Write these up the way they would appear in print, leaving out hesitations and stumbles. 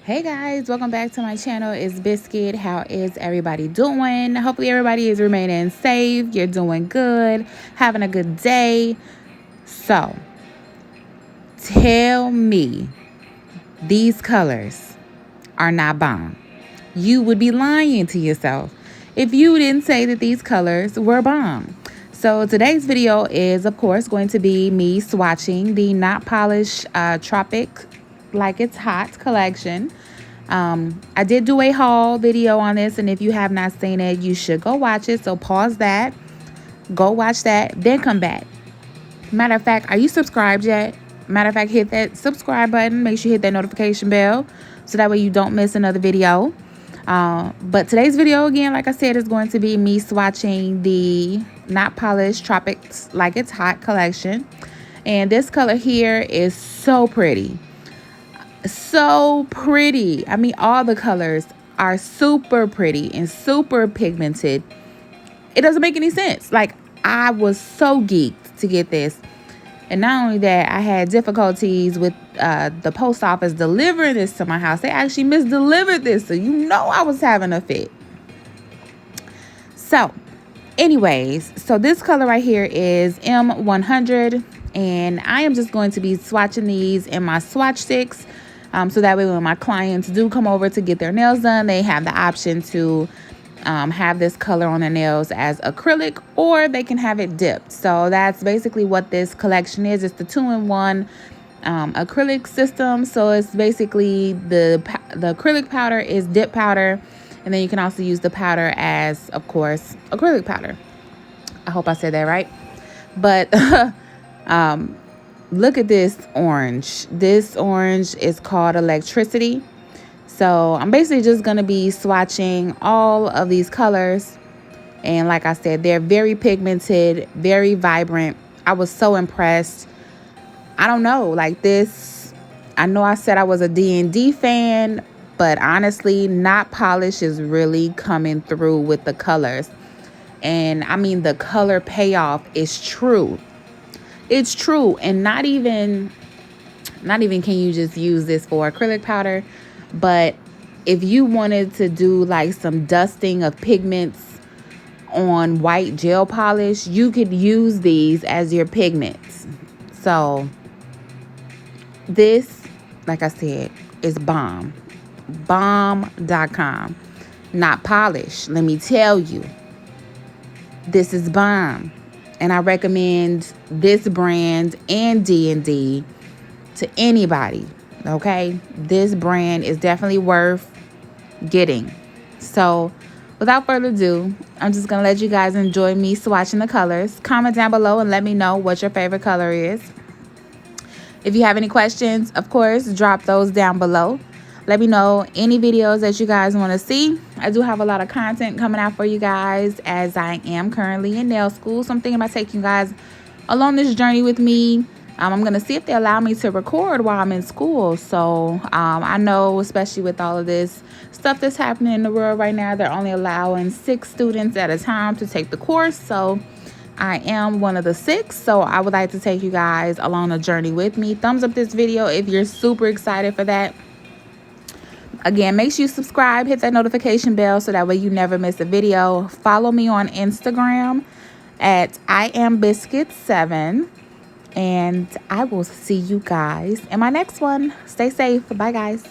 Hey guys, welcome back to my channel. It's Biscuit. How is everybody doing? Hopefully everybody is remaining safe. You're doing good, having a good day. So, tell me these colors are not bomb. You would be lying to yourself if you didn't say that these colors were bomb. So today's video is, of course, going to be me swatching the Not Polish Tropic Like It's Hot collection. I did do a haul video on this, and if you have not seen it, you should go watch it. So pause that, go watch that, then come back. Matter of fact, are you subscribed yet? Matter of fact, hit that subscribe button. Make sure you hit that notification bell so that way you don't miss another video. But today's video, again, like I said, is going to be me swatching the Not Polished Tropics Like It's Hot collection. And this color here is so pretty. So pretty. I mean, all the colors are super pretty and super pigmented. It doesn't make any sense. Like, I was so geeked to get this. And not only that, I had difficulties with the post office delivering this to my house. They actually misdelivered this, so you know I was having a fit. So, anyways, so this color right here is M100, and I am just going to be swatching these in my swatch sticks. So that way when my clients do come over to get their nails done, they have the option to have this color on their nails as acrylic, or they can have it dipped. So that's basically what this collection is. It's the 2-in-1 acrylic system. So it's basically the acrylic powder is dip powder, and then you can also use the powder as, of course, acrylic powder. I hope I said that right. But look at this orange. This orange is called Electricity. So I'm basically just going to be swatching all of these colors. And like I said, they're very pigmented, very vibrant. I was so impressed. I don't know, like this, I know I said I was a D&D fan, but honestly, Not Polish is really coming through with the colors. And I mean, the color payoff is true. It's true. And not even can you just use this for acrylic powder, but if you wanted to do like some dusting of pigments on white gel polish, you could use these as your pigments. So this, like I said, is bomb. Bomb.com. Not Polish. Let me tell you, this is bomb. And I recommend this brand and D&D to anybody. Okay, this brand is definitely worth getting. So without further ado, I'm just gonna let you guys enjoy me swatching the colors. Comment down below and let me know what your favorite color is. If you have any questions, of course, drop those down below. Let me know any videos that you guys want to see. I do have a lot of content coming out for you guys, as I am currently in nail school. So I'm thinking about taking you guys along this journey with me. I'm going to see if they allow me to record while I'm in school. So I know, especially with all of this stuff that's happening in the world right now, they're only allowing 6 students at a time to take the course. So I am one of the 6. So I would like to take you guys along the journey with me. Thumbs up this video if you're super excited for that. Again, make sure you subscribe, hit that notification bell so that way you never miss a video. Follow me on Instagram at IamBiscuit7. And I will see you guys in my next one. Stay safe. Bye, guys.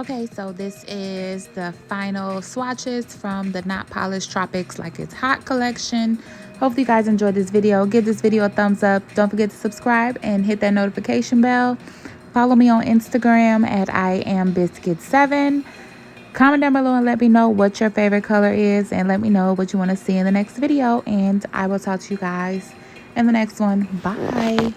Okay, so this is the final swatches from the Not Polished Tropics Like It's Hot collection. Hopefully you guys enjoyed this video. Give this video a thumbs up. Don't forget to subscribe and hit that notification bell. Follow me on Instagram at IamBiscuit7. Comment down below and let me know what your favorite color is, and let me know what you want to see in the next video. And I will talk to you guys in the next one. Bye.